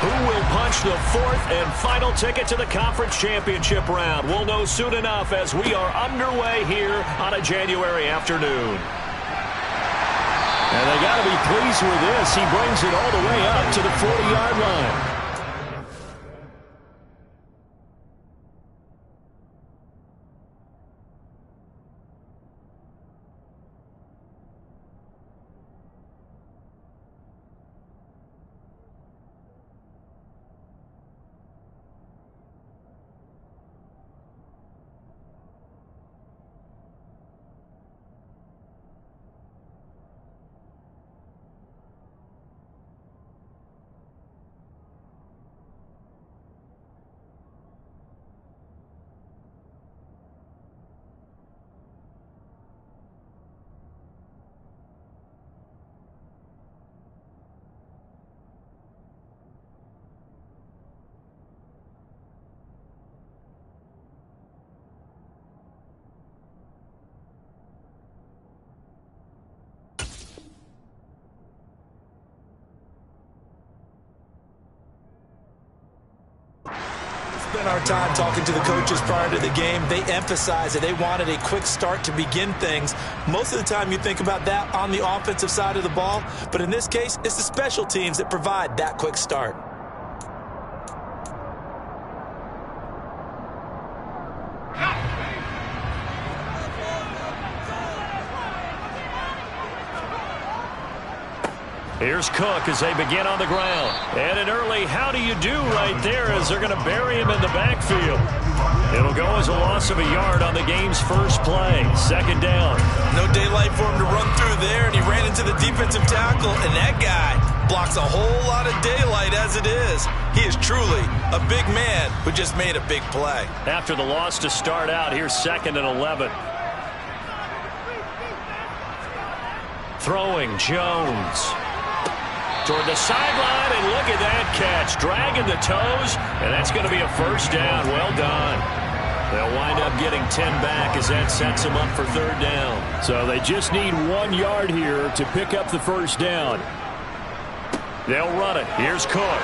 Who will punch the fourth and final ticket to the conference championship round? We'll know soon enough as we are underway here on a January afternoon. And they got to be pleased with this. He brings it all the way up to the 40-yard line. Spent our time talking to the coaches prior to the game. They emphasized that they wanted a quick start to begin things. Most of the time you think about that on the offensive side of the ball, but in this case, it's the special teams that provide that quick start. Here's Cook as they begin on the ground. And an early how do you do right there as they're going to bury him in the backfield. It'll go as a loss of a yard on the game's first play. Second down. No daylight for him to run through there, and he ran into the defensive tackle, and that guy blocks a whole lot of daylight as it is. He is truly a big man who just made a big play. After the loss to start out, here's 2nd and 11. Throwing Jones toward the sideline, and look at that catch. Dragging the toes, and that's going to be a first down. Well done. They'll wind up getting 10 back as that sets them up for 3rd down. So they just need 1 yard here to pick up the first down. They'll run it. Here's Cook.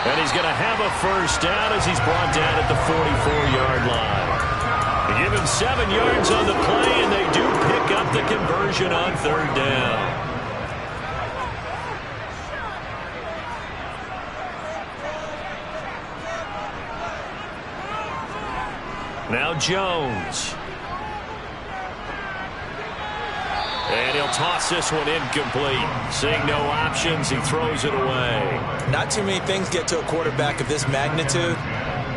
And he's going to have a first down as he's brought down at the 44-yard line. They give him 7 yards on the play, and they do pick up the conversion on 3rd down. Now Jones. And he'll toss this one incomplete. Seeing no options, he throws it away. Not too many things get to a quarterback of this magnitude,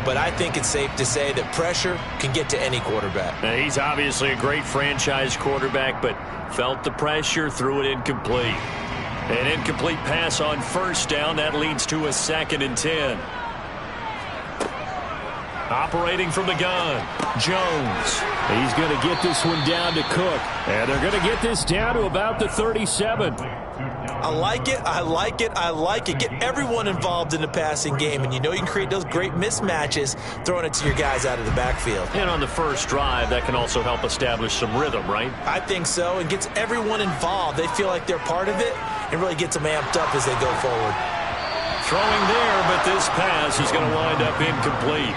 but I think it's safe to say that pressure can get to any quarterback. Now, he's obviously a great franchise quarterback, but felt the pressure, threw it incomplete. An incomplete pass on first down. That leads to a 2nd and 10. Operating from the gun, Jones. He's going to get this one down to Cook. And they're going to get this down to about the 37. I like it, I like it, I like it. Get everyone involved in the passing game, and you know you can create those great mismatches throwing it to your guys out of the backfield. And on the first drive, that can also help establish some rhythm, right? I think so, and gets everyone involved. They feel like they're part of it, and really gets them amped up as they go forward. Throwing there, but this pass is going to wind up incomplete.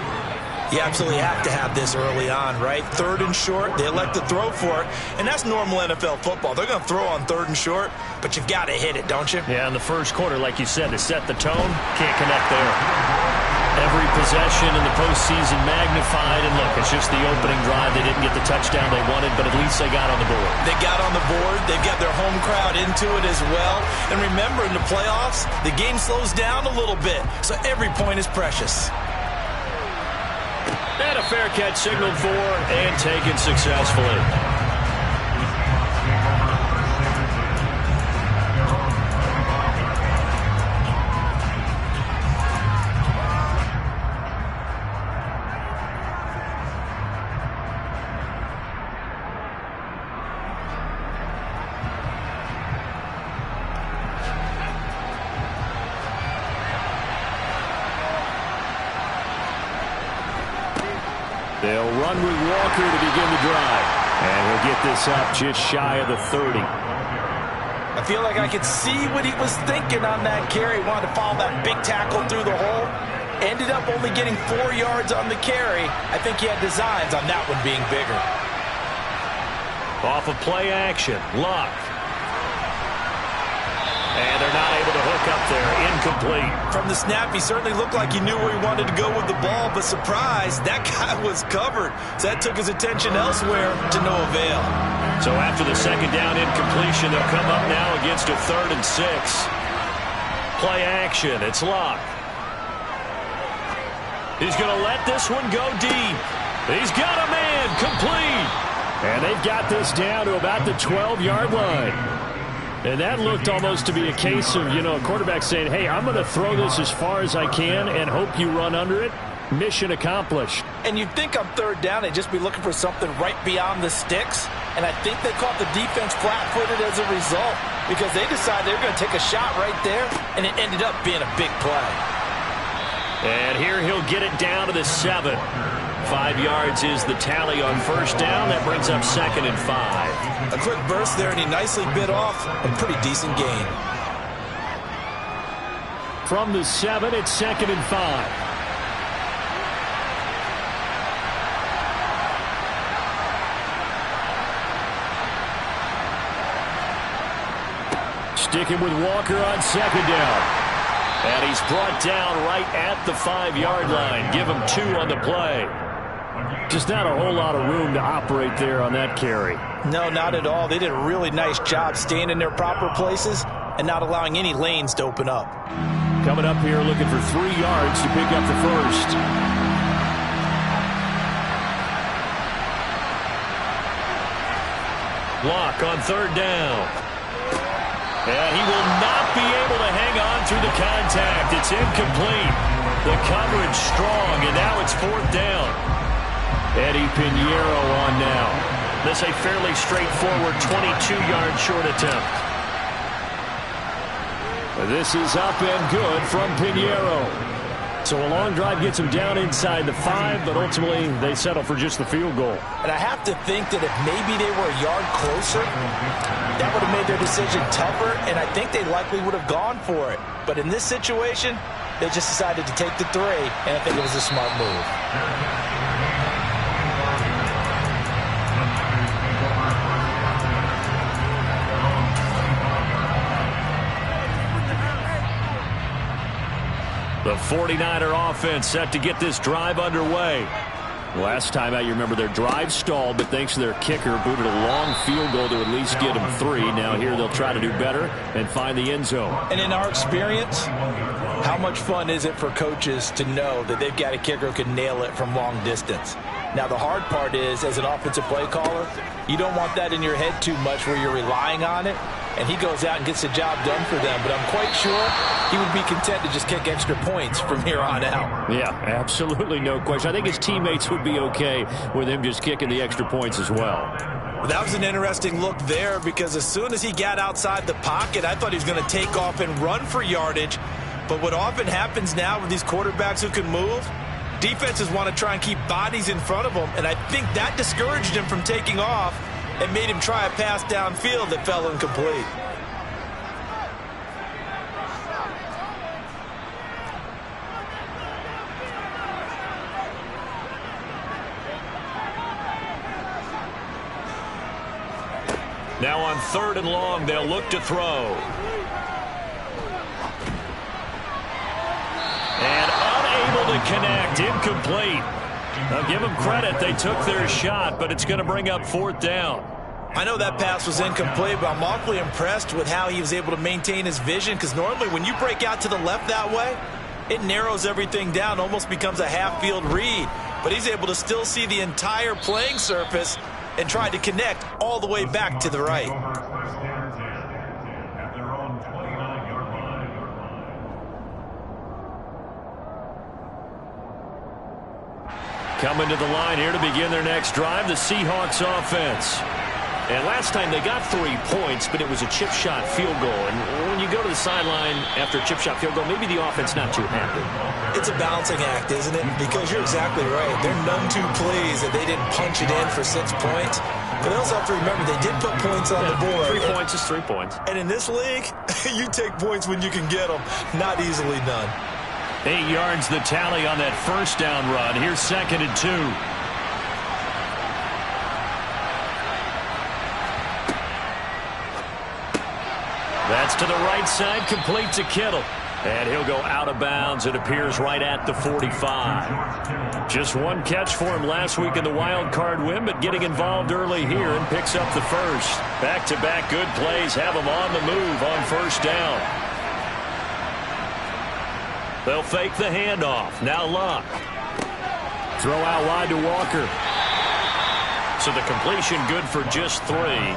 You absolutely have to have this early on, right? 3rd and short, they elect to throw for it, and that's normal NFL football. They're going to throw on 3rd and short, but you've got to hit it, don't you? Yeah, in the first quarter, like you said, to set the tone, can't connect there. Every possession in the postseason magnified, and look, it's just the opening drive. They didn't get the touchdown they wanted, but at least they got on the board. They got on the board. They've got their home crowd into it as well. And remember, in the playoffs, the game slows down a little bit, so every point is precious. And a fair catch signaled for and taken successfully. They'll run with Walker to begin the drive. And he'll get this up just shy of the 30. I feel like I could see what he was thinking on that carry. Wanted to follow that big tackle through the hole. Ended up only getting 4 yards on the carry. I think he had designs on that one being bigger. Off of play action, Luck. And they're not able to hook up there. Incomplete. From the snap, he certainly looked like he knew where he wanted to go with the ball, but surprise, that guy was covered. So that took his attention elsewhere to no avail. So after the second down incompletion, they'll come up now against a 3rd and 6. Play action, it's Luck. He's going to let this one go deep. He's got a man, complete. And they've got this down to about the 12-yard line. And that looked almost to be a case of, a quarterback saying, hey, I'm going to throw this as far as I can and hope you run under it. Mission accomplished. And you'd think on 3rd down, they'd just be looking for something right beyond the sticks. And I think they caught the defense flat-footed as a result because they decided they were going to take a shot right there, and it ended up being a big play. And here he'll get it down to the 7. 5 yards is the tally on 1st down. That brings up 2nd and 5. A quick burst there, and he nicely bit off a pretty decent gain. From the 7, it's 2nd and 5. Sticking with Walker on 2nd down. And he's brought down right at the 5-yard line. Give him 2 on the play. Just not a whole lot of room to operate there on that carry. No, not at all. They did a really nice job staying in their proper places and not allowing any lanes to open up. Coming up here looking for 3 yards to pick up the 1st. Block on 3rd down. And he will not be able to hang on through the contact. It's incomplete. The coverage strong, and now it's 4th down. Eddie Pinheiro on now. This a fairly straightforward 22-yard short attempt. This is up and good from Pinheiro. So a long drive gets him down inside the 5, but ultimately they settle for just the field goal. And I have to think that if maybe they were a yard closer, that would have made their decision tougher, and I think they likely would have gone for it. But in this situation, they just decided to take the 3, and I think it was a smart move. The 49er offense set to get this drive underway. Last time out, you remember their drive stalled, but thanks to their kicker, booted a long field goal to at least get them 3. Now here they'll try to do better and find the end zone. And in our experience, how much fun is it for coaches to know that they've got a kicker who can nail it from long distance? Now, the hard part is, as an offensive play caller, you don't want that in your head too much where you're relying on it, and he goes out and gets the job done for them. But I'm quite sure he would be content to just kick extra points from here on out. Yeah, absolutely no question. I think his teammates would be okay with him just kicking the extra points as well. That was an interesting look there because as soon as he got outside the pocket, I thought he was going to take off and run for yardage. But what often happens now with these quarterbacks who can move, defenses want to try and keep bodies in front of them, and I think that discouraged him from taking off and made him try a pass downfield that fell incomplete. Now on 3rd and long, they'll look to throw. And unable to connect, incomplete. Now give them credit, they took their shot, but it's going to bring up 4th down. I know that pass was incomplete, but I'm awfully impressed with how he was able to maintain his vision, because normally when you break out to the left that way, it narrows everything down, almost becomes a half-field read. But he's able to still see the entire playing surface and try to connect all the way back to the right. Coming to the line here to begin their next drive, the Seahawks offense. And last time they got 3 points, but it was a chip shot field goal. And when you go to the sideline after a chip shot field goal, maybe the offense not too happy. It's a balancing act, isn't it? Because you're exactly right. They're none too pleased that they didn't punch it in for 6 points. But they also have to remember they did put points on the board. 3 points is 3 points. And in this league, you take points when you can get them. Not easily done. 8 yards the tally on that first down run. Here's 2nd and 2. That's to the right side, complete to Kittle. And he'll go out of bounds. It appears right at the 45. Just 1 catch for him last week in the wild card win, but getting involved early here and picks up the first. Back-to-back good plays have him on the move on first down. They'll fake the handoff. Now Luck. Throw out wide to Walker. So the completion good for just 3.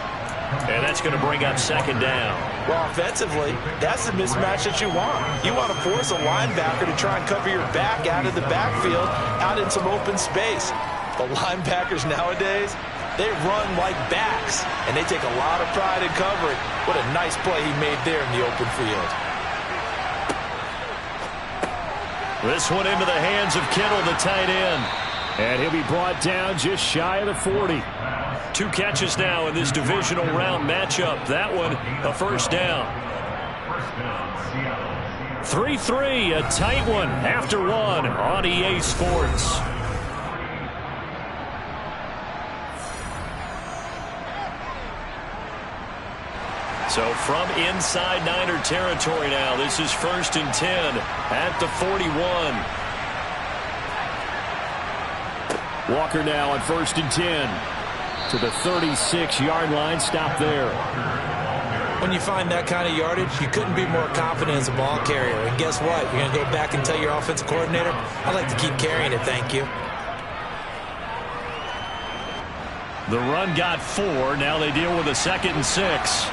And that's going to bring up 2nd down. Well, offensively, that's the mismatch that you want. You want to force a linebacker to try and cover your back out of the backfield, out in some open space. The linebackers nowadays, they run like backs, and they take a lot of pride in covering. What a nice play he made there in the open field. This one into the hands of Kittle, the tight end. And he'll be brought down just shy of the 40. 2 catches now in this divisional round matchup. That one, a first down. 3-3, a tight one after 1 on EA Sports. So from inside Niner territory now, this is 1st and 10 at the 41. Walker now on 1st and 10. To the 36-yard line. Stop there. When you find that kind of yardage, you couldn't be more confident as a ball carrier. And guess what? You're going to go back and tell your offensive coordinator, I'd like to keep carrying it, thank you. The run got 4. Now they deal with a 2nd and 6.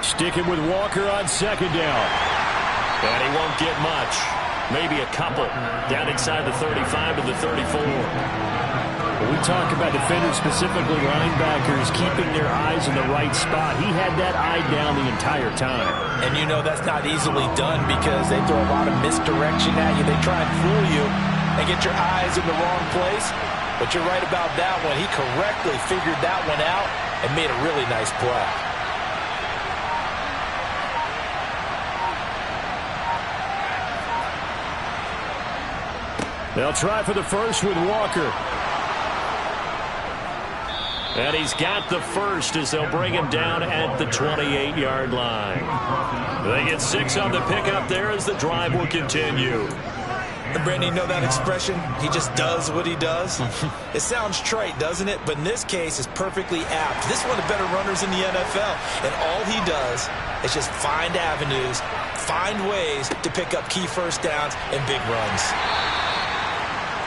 Sticking with Walker on 2nd down. And he won't get much. Maybe a couple. Down inside the 35 to the 34. When we talk about defenders, specifically linebackers, keeping their eyes in the right spot, he had that eye down the entire time. And you know that's not easily done because they throw a lot of misdirection at you. They try and fool you and get your eyes in the wrong place. But you're right about that one. He correctly figured that one out and made a really nice play. They'll try for the first with Walker. And he's got the first as they'll bring him down at the 28-yard line. They get 6 on the pickup there as the drive will continue. And Brandon, you know that expression? He just does what he does? It sounds trite, doesn't it? But in this case, it's perfectly apt. This is one of the better runners in the NFL. And all he does is just find avenues, find ways to pick up key first downs and big runs.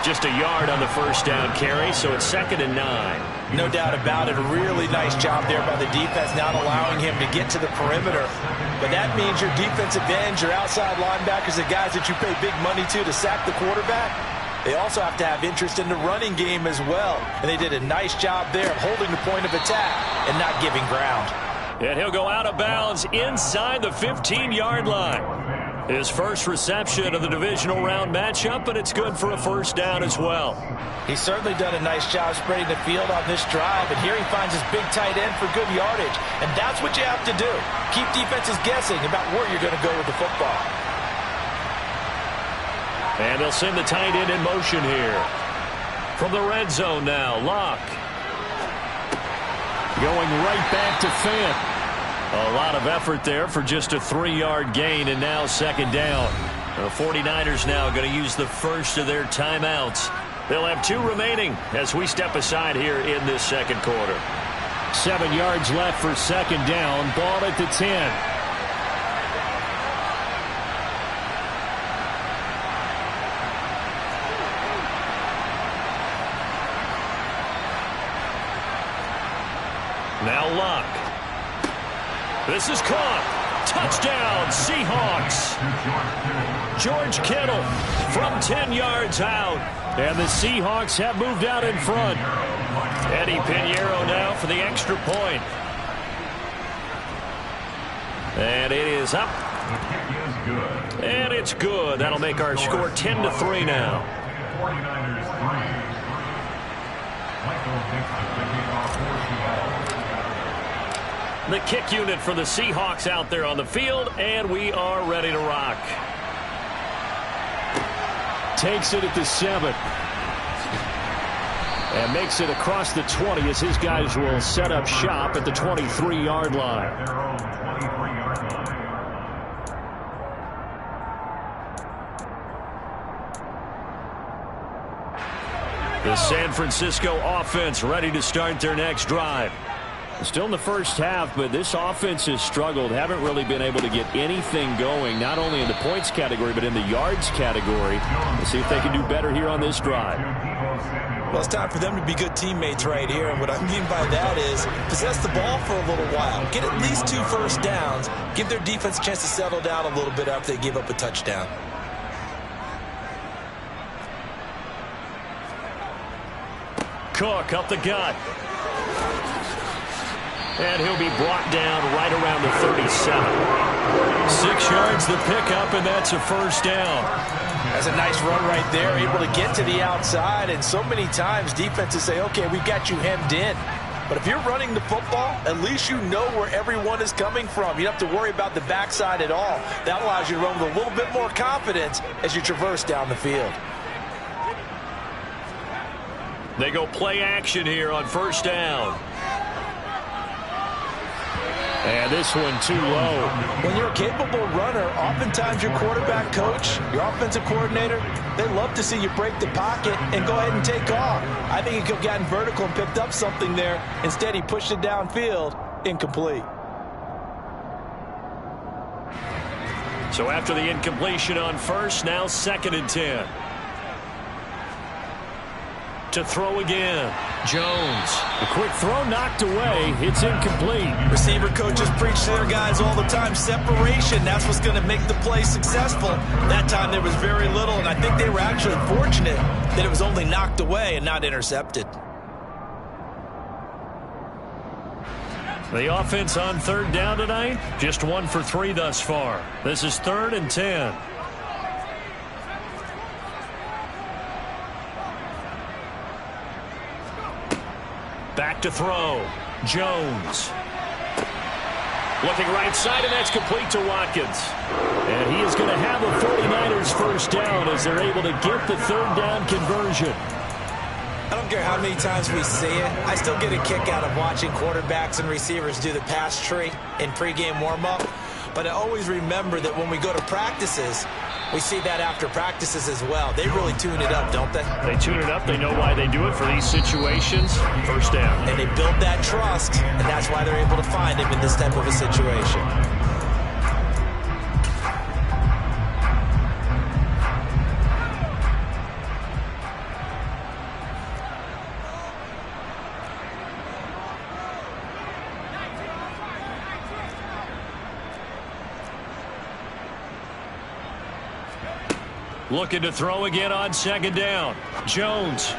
Just a yard on the first down carry, so it's 2nd and 9. No doubt about it. A really nice job there by the defense, not allowing him to get to the perimeter. But that means your defensive ends, your outside linebackers, the guys that you pay big money to sack the quarterback, they also have to have interest in the running game as well. And they did a nice job there of holding the point of attack and not giving ground. And he'll go out of bounds inside the 15-yard line. His first reception of the divisional round matchup, and it's good for a first down as well. He's certainly done a nice job spreading the field on this drive, and here he finds his big tight end for good yardage. And that's what you have to do. Keep defenses guessing about where you're going to go with the football. And they'll send the tight end in motion here. From the red zone now, Luck. Going right back to Fant. A lot of effort there for just a 3-yard gain, and now 2nd down. The 49ers now going to use the first of their timeouts. They'll have 2 remaining as we step aside here in this second quarter. 7 yards left for 2nd down. Ball at the 10. Now Luck. This is caught. Touchdown, Seahawks. George Kittle from 10 yards out. And the Seahawks have moved out in front. Eddie Pinheiro now for the extra point. And it is up. And it's good. That'll make our score 10-3 now. The kick unit for the Seahawks out there on the field, and we are ready to rock. Takes it at the 7. And makes it across the 20 as his guys will set up shop at the 23-yard line. The San Francisco offense ready to start their next drive. Still in the first half, but this offense has struggled. Haven't really been able to get anything going, not only in the points category, but in the yards category. Let's see if they can do better here on this drive. Well, it's time for them to be good teammates right here. And what I mean by that is possess the ball for a little while. Get at least 2 first downs. Give their defense a chance to settle down a little bit after they give up a touchdown. Cook up the gut. And he'll be brought down right around the 37. 6 yards the pickup, and that's a first down. That's a nice run right there, able to get to the outside. And so many times defenses say, okay, we've got you hemmed in. But if you're running the football, at least you know where everyone is coming from. You don't have to worry about the backside at all. That allows you to run with a little bit more confidence as you traverse down the field. They go play action here on first down. And this one too low. When you're a capable runner, oftentimes your quarterback coach, your offensive coordinator, they love to see you break the pocket and go ahead and take off. I think he could have gotten vertical and picked up something there. Instead, he pushed it downfield, incomplete. So after the incompletion on first, now 2nd and 10. To throw again. Jones. A quick throw knocked away. It's incomplete. Receiver coaches preach to their guys all the time. Separation, that's what's going to make the play successful. That time there was very little, and I think they were actually fortunate that it was only knocked away and not intercepted. The offense on 3rd down tonight, just 1 for 3 thus far. This is 3rd and 10. Back to throw. Jones. Looking right side, and that's complete to Watkins. And he is going to have a 49ers first down as they're able to get the 3rd down conversion. I don't care how many times we see it. I still get a kick out of watching quarterbacks and receivers do the pass tree in pregame warm-up. But I always remember that when we go to practices, we see that after practices as well. They really tune it up, don't they? They tune it up. They know why they do it for these situations. First down. And they build that trust, and that's why they're able to find him in this type of a situation. Looking to throw again on 2nd down. Jones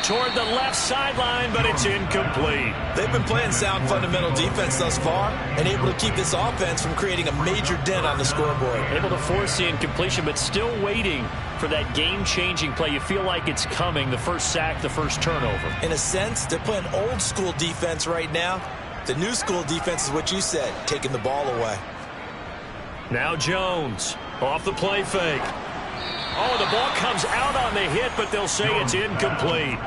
toward the left sideline, but it's incomplete. They've been playing sound fundamental defense thus far and able to keep this offense from creating a major dent on the scoreboard. Able to force the incompletion, but still waiting for that game-changing play. You feel like it's coming, the first sack, the first turnover. In a sense, they're playing old-school defense right now. The new-school defense is what you said, taking the ball away. Now Jones off the play fake. Oh, the ball comes out on the hit, but they'll say it's incomplete.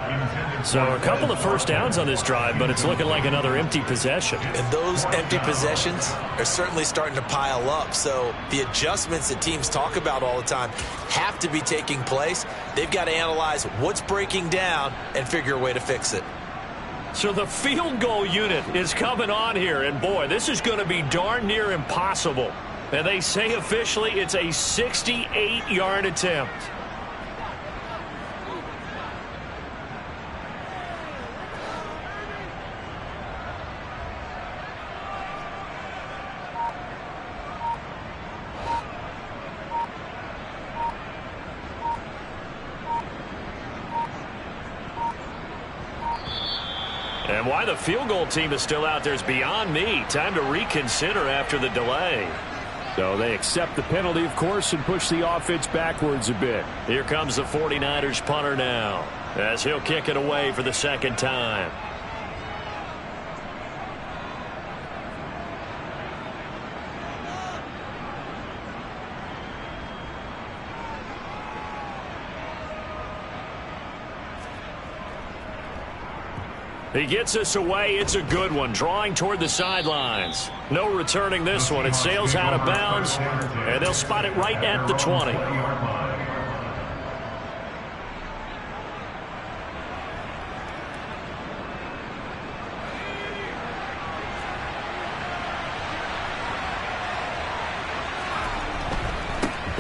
So a couple of first downs on this drive, but it's looking like another empty possession. And those empty possessions are certainly starting to pile up. So the adjustments that teams talk about all the time have to be taking place. They've got to analyze what's breaking down and figure a way to fix it. So the field goal unit is coming on here, and boy, this is going to be darn near impossible. And they say officially it's a 68-yard attempt. And why the field goal team is still out there is beyond me. Time to reconsider after the delay. So they accept the penalty, of course, and push the offense backwards a bit. Here comes the 49ers punter now, as he'll kick it away for the second time. He gets us away. It's a good one, drawing toward the sidelines. No returning this one. It sails out of bounds, and they'll spot it right at the 20.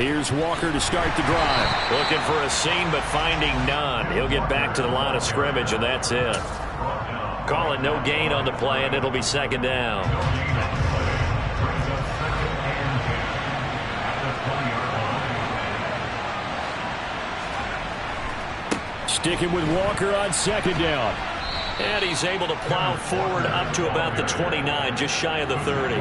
Here's Walker to start the drive. Looking for a seam, but finding none. He'll get back to the line of scrimmage, and that's it. Call it no gain on the play, and it'll be second down. Sticking with Walker on second down. And he's able to plow forward up to about the 29, just shy of the 30.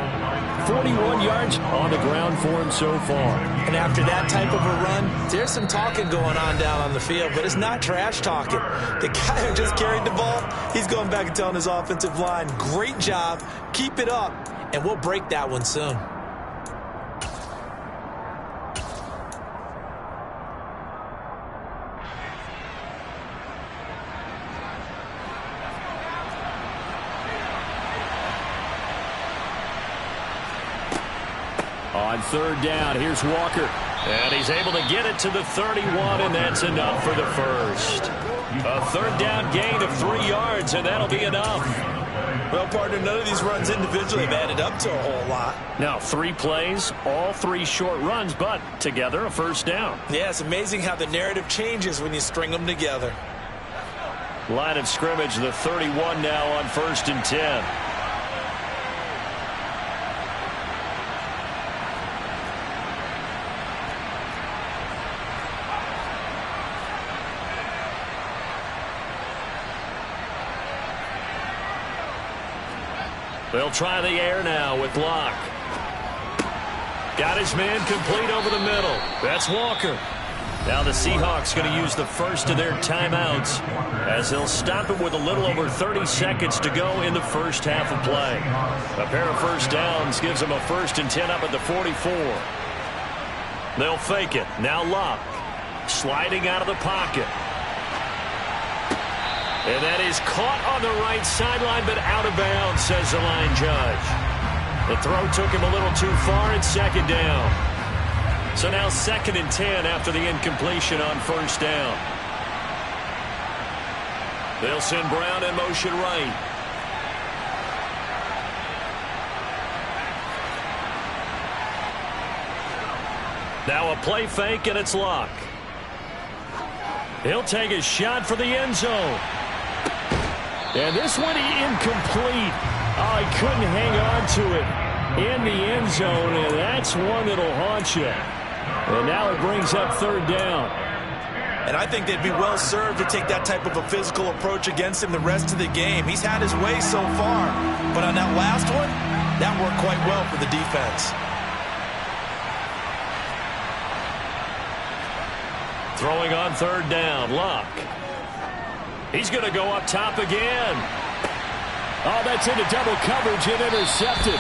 41 yards on the ground for him so far. And after that type of a run, there's some talking going on down on the field, but it's not trash talking. The guy who just carried the ball, he's going back and telling his offensive line, great job, keep it up, and we'll break that one soon. On third down, here's Walker. And he's able to get it to the 31, and that's enough for the first. A third down gain of 3 yards, and that'll be enough. Well, partner, none of these runs individually have added up to a whole lot. Now, 3 plays, all 3 short runs, but together a first down. Yeah, it's amazing how the narrative changes when you string them together. Line of scrimmage, the 31 now on 1st and 10. They'll try the air now with Locke. Got his man complete over the middle. That's Walker. Now the Seahawks going to use the first of their timeouts as they'll stop it with a little over 30 seconds to go in the first half of play. A pair of first downs gives them a 1st and 10 up at the 44. They'll fake it. Now Locke sliding out of the pocket. And that is caught on the right sideline, but out of bounds, says the line judge. The throw took him a little too far. It's second down. So now 2nd and 10 after the incompletion on first down. They'll send Brown in motion right. Now a play fake, and it's Locke. He'll take a shot for the end zone. And this one incomplete. Oh, he couldn't hang on to it in the end zone, and that's one that'll haunt you. And now it brings up 3rd down. And I think they'd be well served to take that type of a physical approach against him the rest of the game. He's had his way so far, but on that last one, that worked quite well for the defense. Throwing on 3rd down, Locke. He's going to go up top again. Oh, that's into double coverage and intercepted.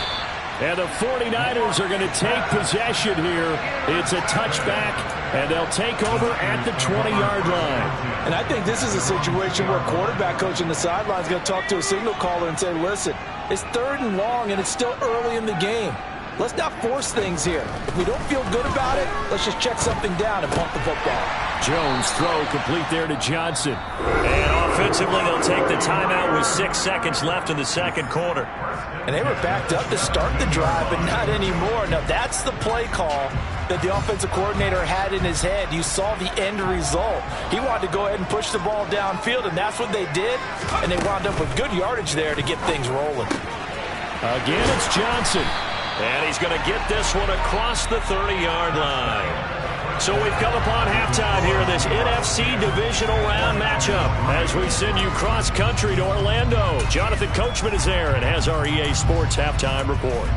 And the 49ers are going to take possession here. It's a touchback, and they'll take over at the 20-yard line. And I think this is a situation where quarterback coach on the sideline is going to talk to a signal caller and say, listen, it's 3rd and long, and it's still early in the game. Let's not force things here. If we don't feel good about it, let's just check something down and pump the football. Jones throw complete there to Johnson. And offensively, they'll take the timeout with 6 seconds left in the second quarter. And they were backed up to start the drive, but not anymore. Now, that's the play call that the offensive coordinator had in his head. You saw the end result. He wanted to go ahead and push the ball downfield, and that's what they did. And they wound up with good yardage there to get things rolling. Again, it's Johnson. And he's going to get this one across the 30-yard line. So we've come upon halftime here in this NFC Divisional Round matchup as we send you cross-country to Orlando. Jonathan Coachman is there and has our EA Sports Halftime Report.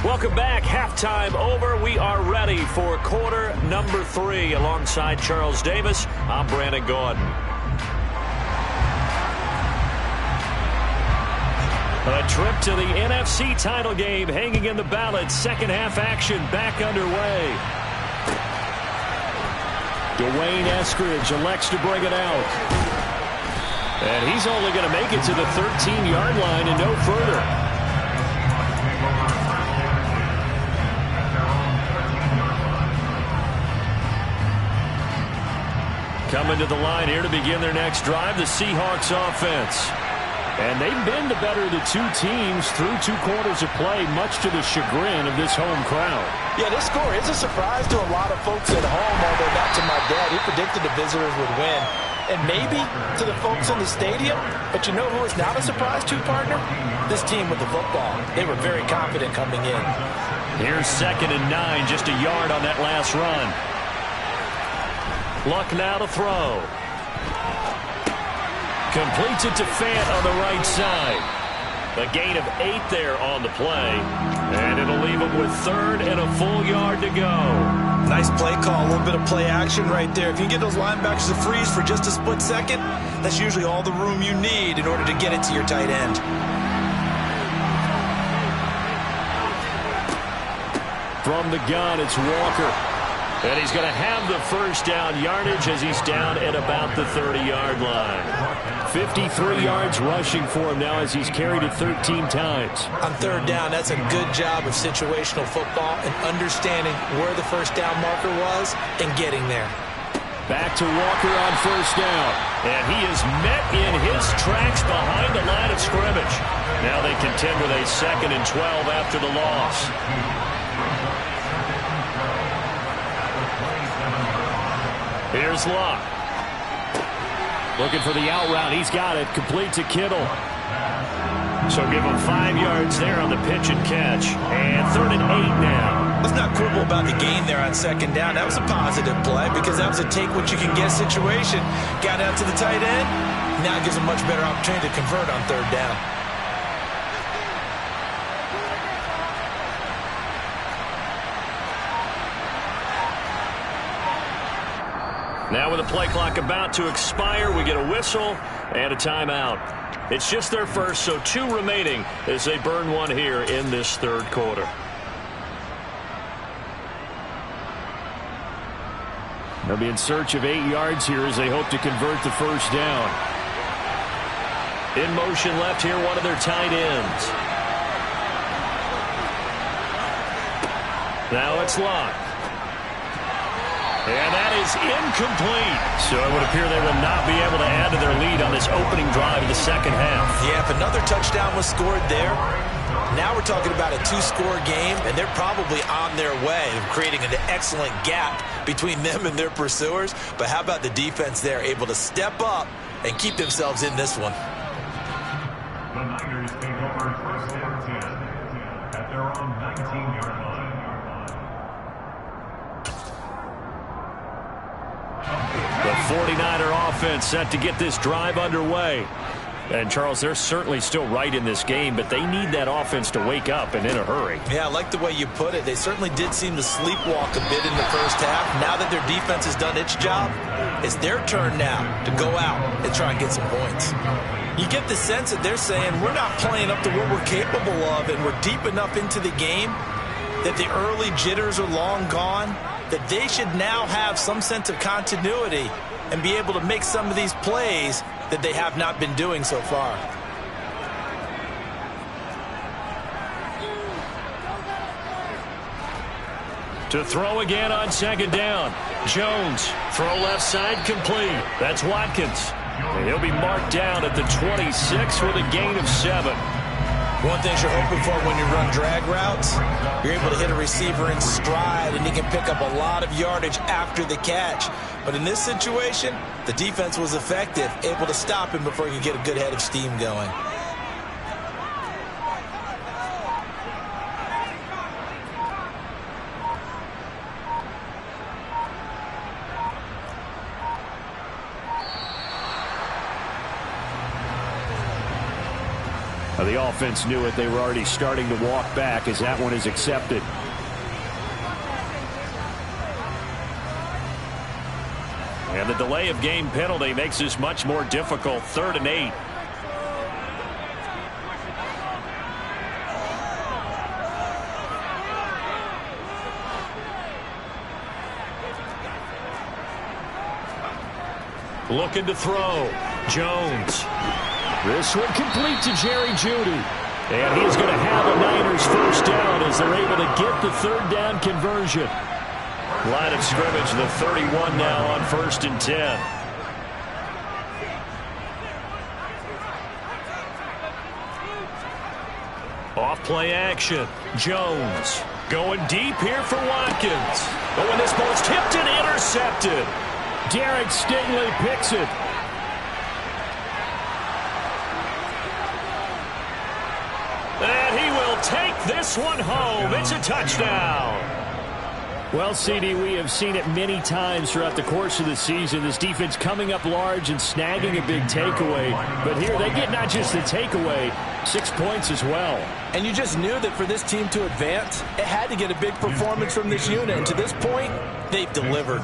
Welcome back. Halftime over. We are ready for quarter number 3. Alongside Charles Davis, I'm Brandon Gordon. A trip to the NFC title game hanging in the balance. Second half action back underway. Dwayne Eskridge elects to bring it out. And he's only going to make it to the 13-yard line and no further. Coming to the line here to begin their next drive, the Seahawks offense. And they've been the better of the two teams through 2 quarters of play, much to the chagrin of this home crowd. Yeah, this score is a surprise to a lot of folks at home, although not to my dad. He predicted the visitors would win. And maybe to the folks in the stadium. But you know who is not a surprise to, partner? This team with the football. They were very confident coming in. Here's 2nd and 9, just a yard on that last run. Luck now to throw. Completes it to Fant on the right side. A gain of 8 there on the play. And it'll leave him with 3rd and a full yard to go. Nice play call, a little bit of play action right there. If you can get those linebackers to freeze for just a split second, that's usually all the room you need in order to get it to your tight end. From the gun, it's Walker. And he's going to have the first down yardage as he's down at about the 30-yard line. 53 yards rushing for him now as he's carried it 13 times. On 3rd down, that's a good job of situational football and understanding where the first down marker was and getting there. Back to Walker on 1st down. And he is met in his tracks behind the line of scrimmage. Now they contend with a 2nd and 12 after the loss. Here's Luck. Looking for the out route. He's got it. Complete to Kittle. So give him 5 yards there on the pitch and catch. And 3rd and 8 now. Let's not quibble about the gain there on 2nd down. That was a positive play because that was a take-what-you-can-get situation. Got out to the tight end. Now it gives him a much better opportunity to convert on 3rd down. Now with the play clock about to expire, we get a whistle and a timeout. It's just their first, so 2 remaining as they burn 1 here in this 3rd quarter. They'll be in search of 8 yards here as they hope to convert the first down. In motion left here, one of their tight ends. Now it's Luck. And that is incomplete. So it would appear they will not be able to add to their lead on this opening drive of the 2nd half. Yeah, if another touchdown was scored there, now we're talking about a 2-score game, and they're probably on their way of creating an excellent gap between them and their pursuers. But how about the defense there, able to step up and keep themselves in this one? The Niners take over 1st and 10 at their own 19-yard line. The 49er offense set to get this drive underway. And, Charles, they're certainly still right in this game, but they need that offense to wake up and in a hurry. Yeah, I like the way you put it. They certainly did seem to sleepwalk a bit in the first half. Now that their defense has done its job, it's their turn now to go out and try and get some points. You get the sense that they're saying we're not playing up to what we're capable of, and we're deep enough into the game that the early jitters are long gone, that they should now have some sense of continuity and be able to make some of these plays that they have not been doing so far. To throw again on 2nd down. Jones, throw left side complete. That's Watkins. And he'll be marked down at the 26 with a gain of 7. One thing you're hoping for when you run drag routes, you're able to hit a receiver in stride, and he can pick up a lot of yardage after the catch. But in this situation, the defense was effective, able to stop him before he could get a good head of steam going. The offense knew it. They were already starting to walk back as that one is accepted. And the delay of game penalty makes this much more difficult. 3rd and 8. Looking to throw. Jones. This one complete to Jerry Jeudy. And he's going to have a Niners first down as they're able to get the 3rd down conversion. Line of scrimmage, the 31 now on 1st and 10. Off play action. Jones going deep here for Watkins. Oh, and this ball's tipped and intercepted. Derek Stingley picks it. And he will take this one home. It's a touchdown. Well, CD, we have seen it many times throughout the course of the season. This defense coming up large and snagging a big takeaway. But here they get not just the takeaway, 6 points as well. And you just knew that for this team to advance, it had to get a big performance from this unit. And to this point, they've delivered.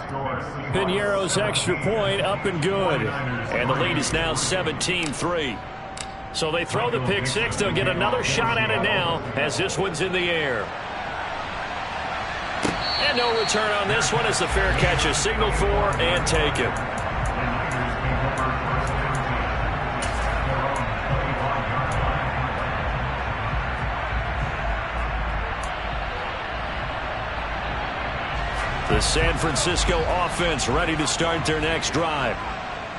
Piñeiro's extra point up and good. And the lead is now 17-3. So they throw the pick six. They'll get another shot at it now as this one's in the air. And no return on this one as the fair catch is signaled for and taken. The San Francisco offense ready to start their next drive.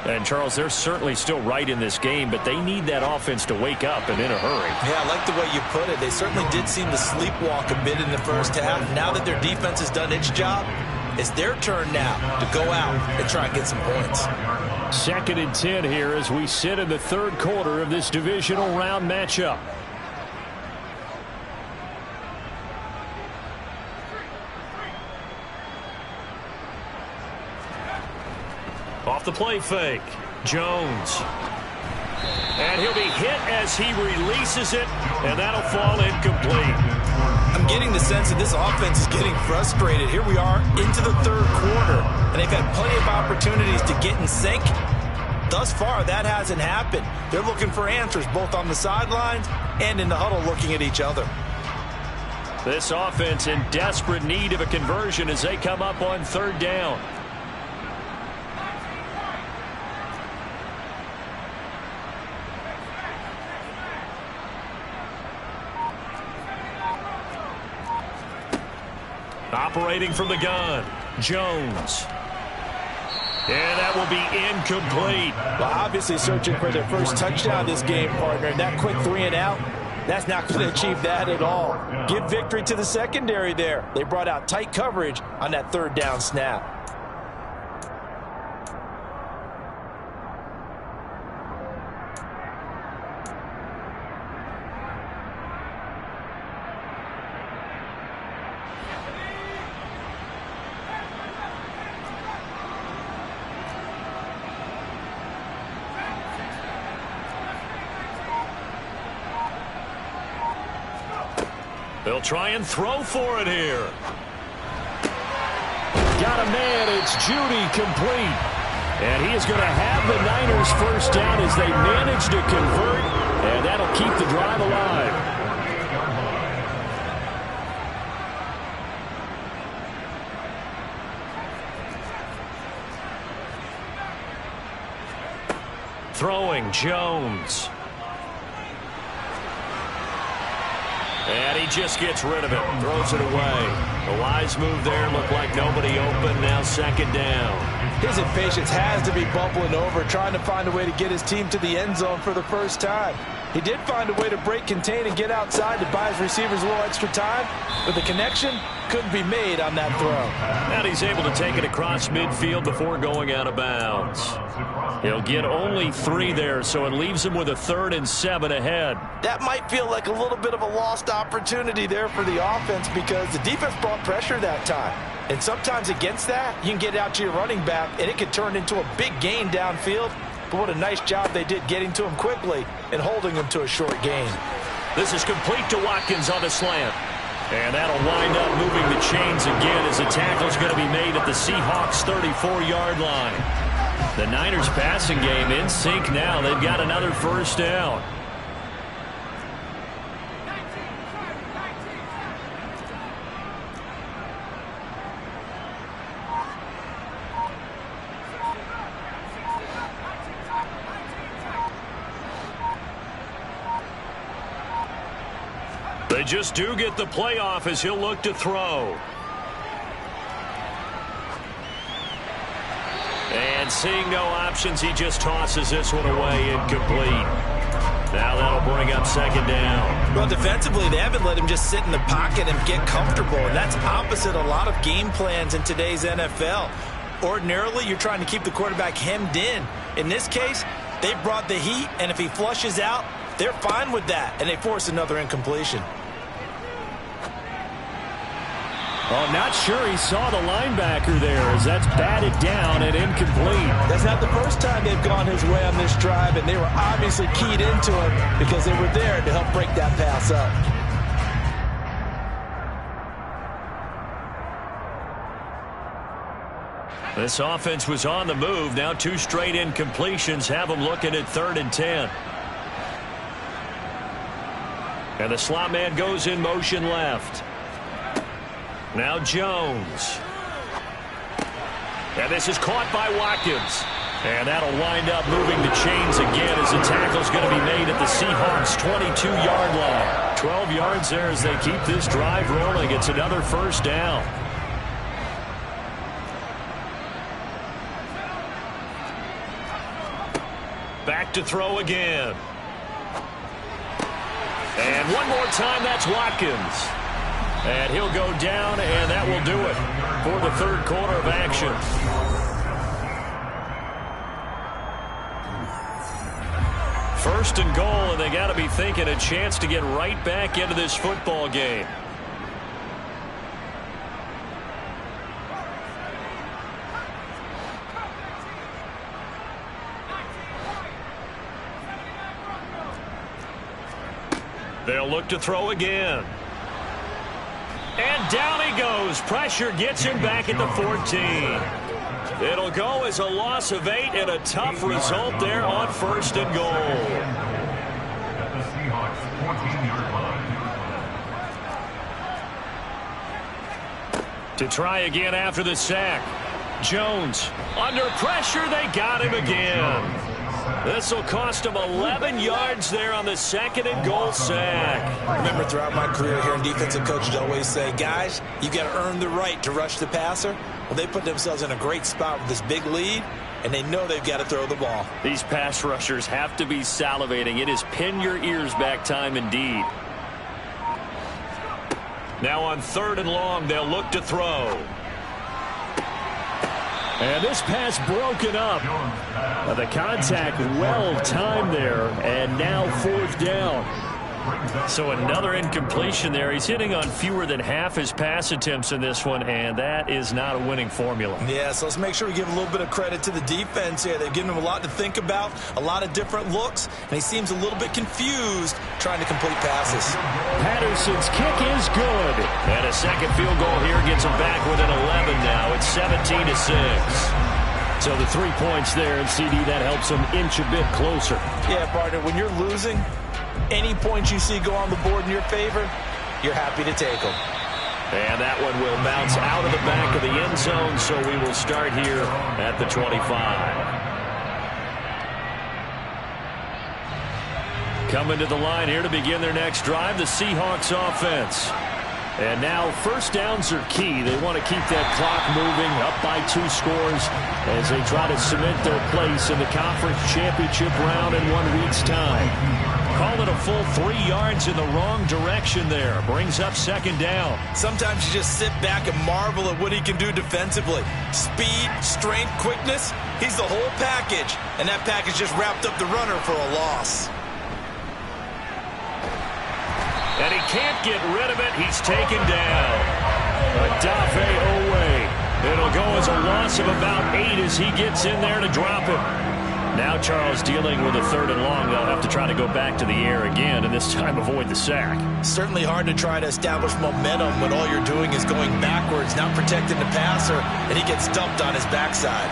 And, Charles, they're certainly still right in this game, but they need that offense to wake up and in a hurry. Yeah, I like the way you put it. They certainly did seem to sleepwalk a bit in the first half. Now that their defense has done its job, it's their turn now to go out and try and get some points. 2nd and 10 here as we sit in the 3rd quarter of this divisional round matchup. Off the play fake. Jones. And he'll be hit as he releases it, and that'll fall incomplete. I'm getting the sense that this offense is getting frustrated. Here we are into the 3rd quarter, and they've had plenty of opportunities to get in sync. Thus far, that hasn't happened. They're looking for answers both on the sidelines and in the huddle looking at each other. This offense in desperate need of a conversion as they come up on 3rd down. Operating from the gun, Jones. And that will be incomplete. Well, obviously searching for their first touchdown this game, partner. And that quick 3 and out, that's not going to achieve that at all. Give victory to the secondary there. They brought out tight coverage on that 3rd down snap. They'll try and throw for it here. Got a man. It's Jeudy complete. And he is going to have the Niners first down as they manage to convert. And that'll keep the drive alive. Throwing Jones. And he just gets rid of it. Throws it away. A wise move there. Looked like nobody open. Now second down. His impatience has to be bubbling over, trying to find a way to get his team to the end zone for the first time. He did find a way to break, contain, and get outside to buy his receivers a little extra time, but the connection couldn't be made on that throw. And he's able to take it across midfield before going out of bounds. He'll get only 3 there, so it leaves him with a 3rd and 7 ahead. That might feel like a little bit of a lost opportunity there for the offense because the defense brought pressure that time. And sometimes against that, you can get out to your running back, and it can turn into a big gain downfield. But what a nice job they did getting to him quickly and holding him to a short gain. This is complete to Watkins on the slant. And that'll wind up moving the chains again as the tackle's going to be made at the Seahawks' 34-yard line. The Niners passing game in sync now. They've got another first down. They just do get the playoff as he'll look to throw. And seeing no options, he just tosses this one away, incomplete. Now that'll bring up second down. Well, defensively, they haven't let him just sit in the pocket and get comfortable, and that's opposite a lot of game plans in today's NFL. Ordinarily, you're trying to keep the quarterback hemmed in. In this case, they brought the heat, and if he flushes out, they're fine with that, and they force another incompletion. Oh, not sure he saw the linebacker there as that's batted down and incomplete. That's not the first time they've gone his way on this drive, and they were obviously keyed into him because they were there to help break that pass up. This offense was on the move. Now 2 straight incompletions have them looking at 3rd and 10. And the slot man goes in motion left. Now Jones. And this is caught by Watkins. And that'll wind up moving the chains again as the tackle's going to be made at the Seahawks' 22-yard line. 12 yards there as they keep this drive rolling. It's another first down. Back to throw again. And one more time, that's Watkins. And he'll go down, and that will do it for the 3rd quarter of action. First and goal, and they got to be thinking a chance to get right back into this football game. They'll look to throw again. And down he goes. Pressure gets him back at the 14. It'll go as a loss of 8 and a tough result there on 1st and goal. At the Seahawks' 14-yard line. To try again after the sack. Jones under pressure. They got him again. This will cost him 11 yards there on the 2nd and goal sack. Remember, throughout my career here in defensive coaches always say, guys, you got to earn the right to rush the passer. Well, they put themselves in a great spot with this big lead, and they know they've got to throw the ball. These pass rushers have to be salivating. It is pin your ears back time indeed. Now on 3rd and long, they'll look to throw. And this pass broken up. The contact well timed there, and now 4th down. So another incompletion there. He's hitting on fewer than half his pass attempts in this one, and that is not a winning formula. Yeah, so let's make sure we give a little bit of credit to the defense here. They've given him a lot to think about, a lot of different looks, and he seems a little bit confused trying to complete passes. Patterson's kick is good. And a second field goal here gets him back within 11 now. It's 17-6. So the 3 points there, and CD, that helps him inch a bit closer. Yeah, partner, when you're losing, any points you see go on the board in your favor, you're happy to take them. And that one will bounce out of the back of the end zone, so we will start here at the 25. Coming to the line here to begin their next drive, the Seahawks offense. And now first downs are key. They want to keep that clock moving, up by 2 scores as they try to cement their place in the conference championship round in 1 week's time. Call it a full 3 yards in the wrong direction there. Brings up second down. Sometimes you just sit back and marvel at what he can do defensively. Speed, strength, quickness. He's the whole package. And that package just wrapped up the runner for a loss. And he can't get rid of it. He's taken down. Adafe Owe. It'll go as a loss of about 8 as he gets in there to drop him. Now Charles dealing with a 3rd and long. They'll have to try to go back to the air again, and this time avoid the sack. Certainly hard to try to establish momentum when all you're doing is going backwards, not protecting the passer, and he gets dumped on his backside.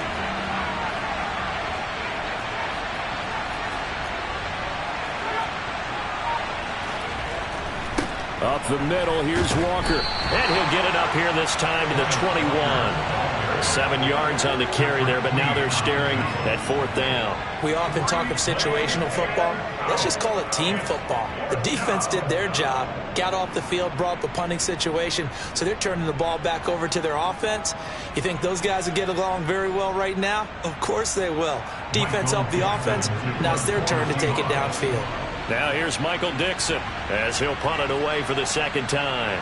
Up the middle, here's Walker. And he'll get it up here this time to the 21. 7 yards on the carry there, but now they're staring at 4th down. We often talk of situational football. Let's just call it team football. The defense did their job, got off the field, brought up a punting situation, so they're turning the ball back over to their offense. You think those guys will get along very well right now? Of course they will. Defense helped the offense. Now it's their turn to take it downfield. Now here's Michael Dixon as he'll punt it away for the 2nd time.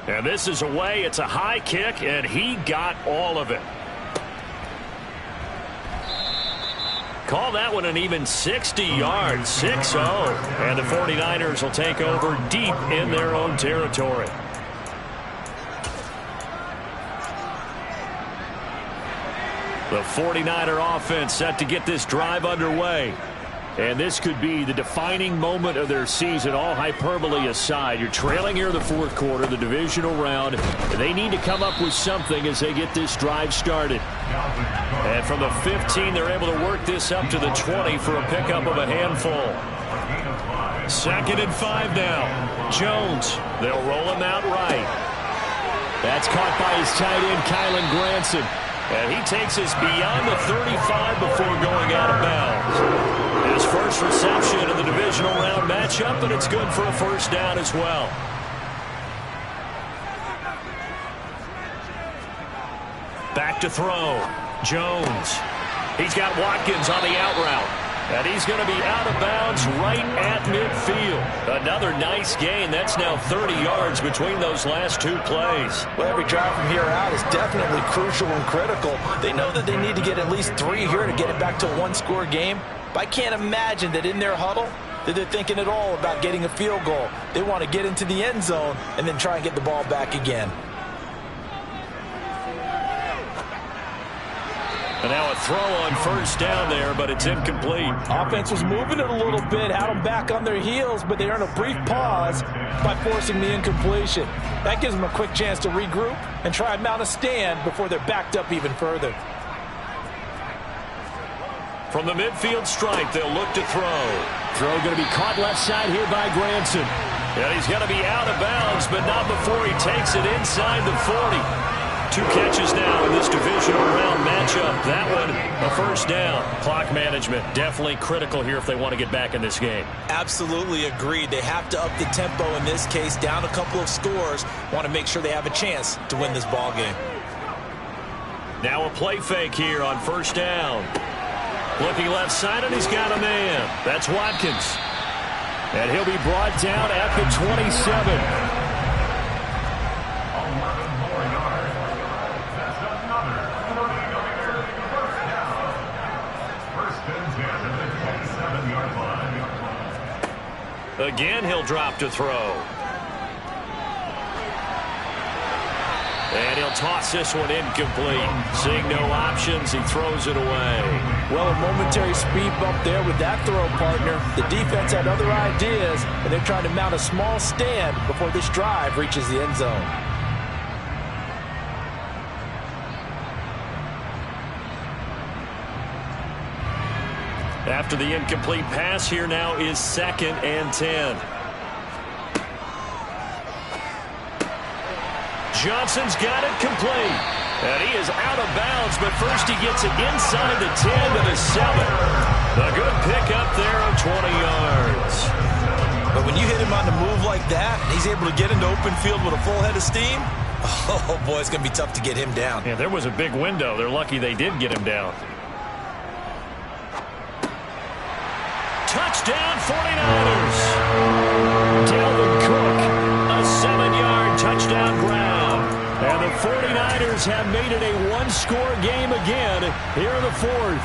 And this is away. It's a high kick, and he got all of it. Call that one an even 60 yards, 6-0. And the 49ers will take over deep in their own territory. The 49er offense set to get this drive underway. And this could be the defining moment of their season, all hyperbole aside. You're trailing here in the 4th quarter, the divisional round. They need to come up with something as they get this drive started. And from the 15, they're able to work this up to the 20 for a pickup of a handful. 2nd and 5 now. Jones, they'll roll him out right. That's caught by his tight end, Kylen Granson. And he takes us beyond the 35 before going out of bounds. His first reception of the divisional round matchup, and it's good for a 1st down as well. Back to throw. Jones. He's got Watkins on the out route. And he's going to be out of bounds right at midfield. Another nice gain. That's now 30 yards between those last 2 plays. Well, every drive from here out is definitely crucial and critical. They know that they need to get at least 3 here to get it back to a 1-score game. But I can't imagine that in their huddle that they're thinking at all about getting a field goal. They want to get into the end zone and then try and get the ball back again. And now a throw on 1st down there, but it's incomplete. Offense was moving it a little bit, had them back on their heels, but they earned a brief pause by forcing the incompletion. That gives them a quick chance to regroup and try and mount a stand before they're backed up even further. From the midfield stripe, they'll look to throw. Throw going to be caught left side here by Granson. And he's going to be out of bounds, but not before he takes it inside the 40. 2 catches now in this divisional round matchup. That one, a 1st down. Clock management, definitely critical here if they want to get back in this game. Absolutely agreed. They have to up the tempo in this case, down a couple of scores. Want to make sure they have a chance to win this ball game. Now a play fake here on 1st down. Looking left side, and he's got a man. That's Watkins. And he'll be brought down at the 27. Again, he'll drop to throw. And he'll toss this one incomplete. Seeing no options, he throws it away. Well, a momentary speed bump there with that throw, partner. The defense had other ideas, and they're trying to mount a small stand before this drive reaches the end zone. After the incomplete pass, here now is 2nd and 10. Johnson's got it complete. And he is out of bounds, but first he gets it inside the 10 to the 7. A good pickup there of 20 yards. But when you hit him on the move like that, he's able to get into open field with a full head of steam. Oh, boy, it's going to be tough to get him down. Yeah, there was a big window. They're lucky they did get him down. Touchdown 49ers. Dalvin Cook, a 7-yard touchdown grab. And the 49ers have made it a one-score game again here in the fourth.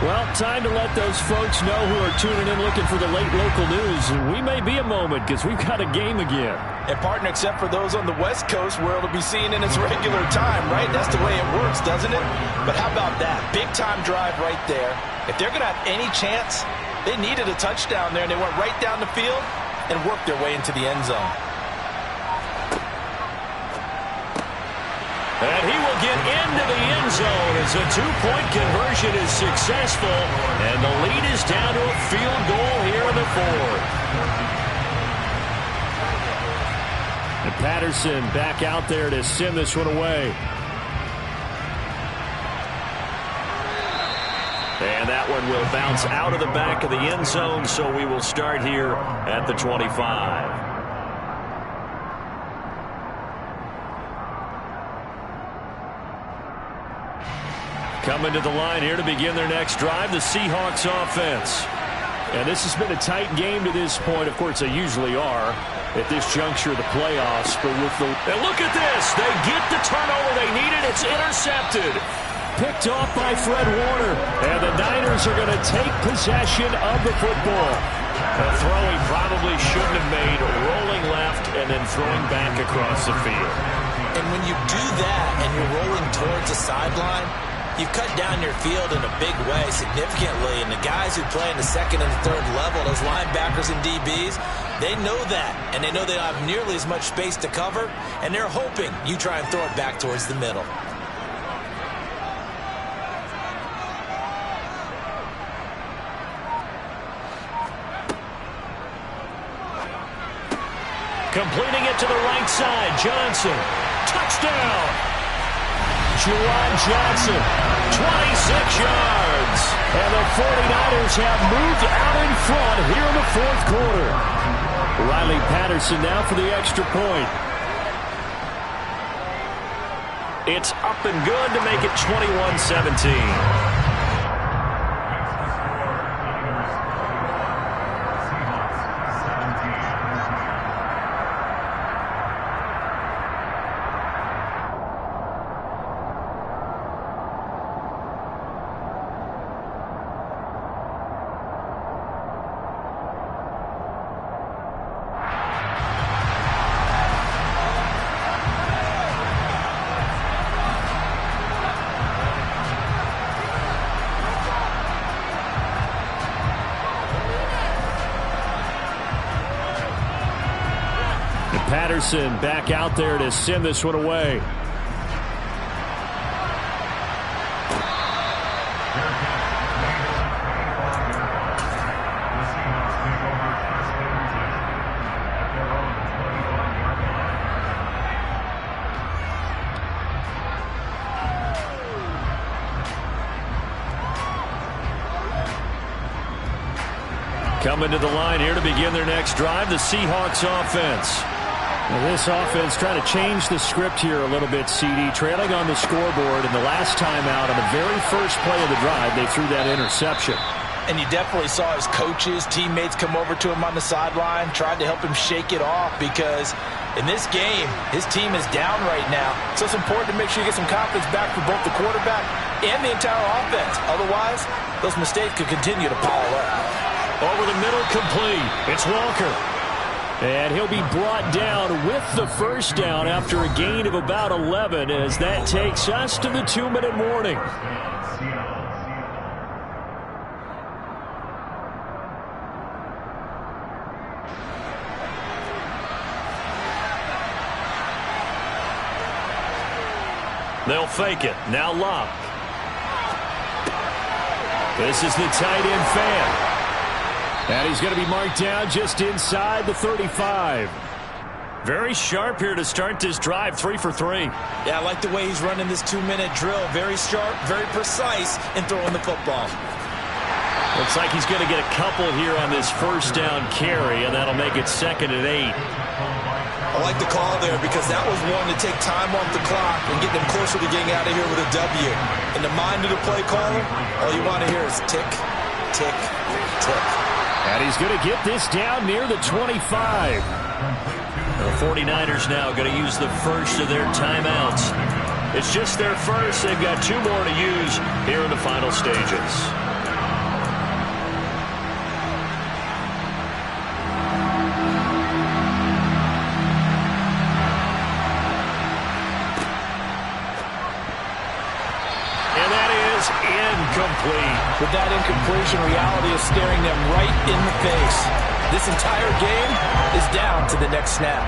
Well, time to let those folks know who are tuning in looking for the late local news. We may be a moment because we've got a game again. And, partner, except for those on the West Coast where it'll be seen in its regular time, right? That's the way it works, doesn't it? But how about that? Big-time drive right there. If they're going to have any chance, they needed a touchdown there, and they went right down the field and worked their way into the end zone. And he will get into the end zone as a two-point conversion is successful. And the lead is down to a field goal here in the fourth. And Patterson back out there to send this one away. And that one will bounce out of the back of the end zone, so we will start here at the 25. Coming to the line here to begin their next drive, the Seahawks offense. And this has been a tight game to this point. Of course, they usually are at this juncture of the playoffs. But with the... And look at this. They get the turnover they needed. It's intercepted. Picked off by Fred Warner. And the Niners are going to take possession of the football. A throw he probably shouldn't have made, rolling left and then throwing back across the field. And when you do that and you're rolling towards the sideline, you've cut down your field in a big way significantly, and the guys who play in the second and the third level, those linebackers and DBs, they know that, and they know they don't have nearly as much space to cover, and they're hoping you try and throw it back towards the middle. Completing it to the right side, Johnson. Touchdown! Juwan Johnson, 26 yards. And the 49ers have moved out in front here in the fourth quarter. Riley Patterson now for the extra point. It's up and good to make it 21-17. Patterson back out there to send this one away. Coming to the line here to begin their next drive, the Seahawks offense. Well, this offense trying to change the script here a little bit, CD. Trailing on the scoreboard, and the last time out on the very first play of the drive, they threw that interception. And you definitely saw his coaches, teammates come over to him on the sideline, tried to help him shake it off because in this game, his team is down right now. So it's important to make sure you get some confidence back for both the quarterback and the entire offense. Otherwise, those mistakes could continue to pile up. Over the middle, complete. It's Walker. And he'll be brought down with the first down after a gain of about 11 as that takes us to the 2-minute warning. They'll fake it. Now Love. This is the tight end fan. And he's going to be marked down just inside the 35. Very sharp here to start this drive, 3 for 3. Yeah, I like the way he's running this 2-minute drill. Very sharp, very precise in throwing the football. Looks like he's going to get a couple here on this first down carry, and that'll make it 2nd and 8. I like the call there because that was one to take time off the clock and get them closer to getting out of here with a W. In the mind of the play caller, all you want to hear is tick, tick, tick. And he's going to get this down near the 25. The 49ers now going to use the first of their timeouts. It's just their first. They've got 2 more to use here in the final stages. Incomplete. With that incompletion, reality is staring them right in the face. This entire game is down to the next snap.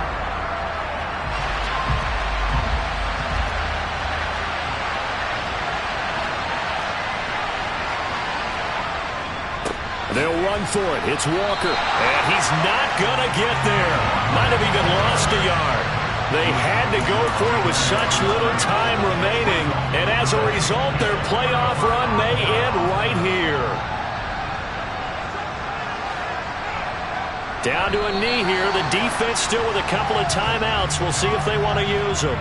They'll run for it. It's Walker. And he's not going to get there. Might have even lost a yard. They had to go for it with such little time remaining, and as a result, their playoff run may end right here. Down to a knee here. The defense still with a couple of timeouts. We'll see if they want to use them.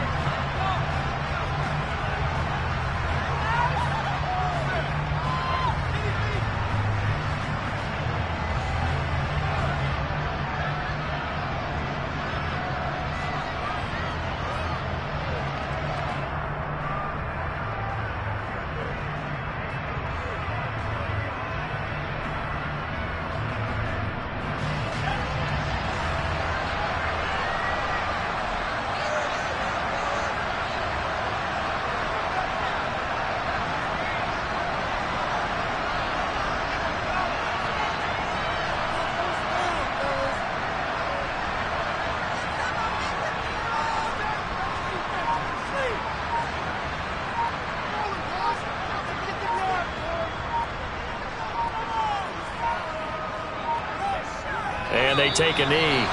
And they take a knee.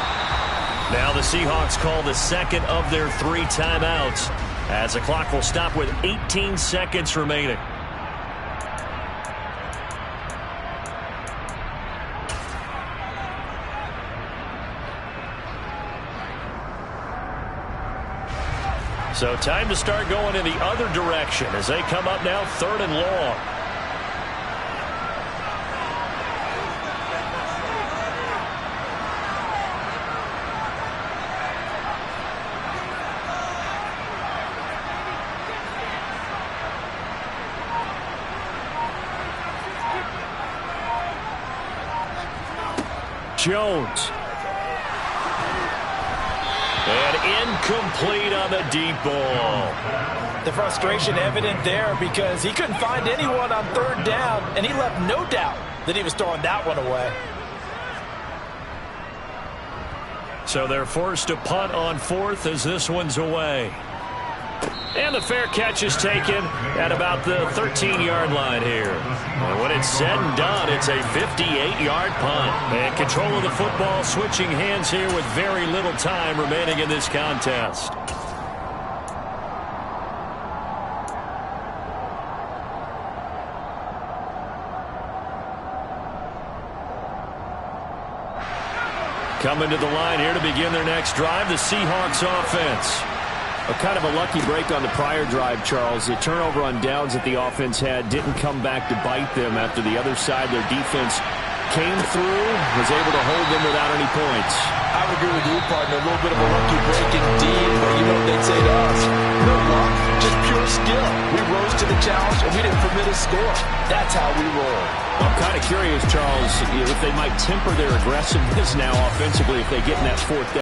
Now the Seahawks call the second of their 3 timeouts, as the clock will stop with 18 seconds remaining. So time to start going in the other direction as they come up now 3rd and long. Jones. And incomplete on the deep ball. The frustration evident there because he couldn't find anyone on 3rd down, and he left no doubt that he was throwing that one away. So they're forced to punt on 4th as this one's away. And the fair catch is taken at about the 13-yard line here. And when it's said and done, it's a 58-yard punt. And control of the football switching hands here with very little time remaining in this contest. Coming to the line here to begin their next drive, the Seahawks offense. Kind of a lucky break on the prior drive, Charles. The turnover on downs that the offense had didn't come back to bite them after the other side. Their defense came through, was able to hold them without any points. I would agree with you, partner. A little bit of a lucky break indeed, but you know what they'd say to us? No luck, just pure skill. We rose to the challenge, and we didn't permit a score. That's how we roll. I'm kind of curious, Charles, if they might temper their aggressiveness now offensively if they get in that 4th down.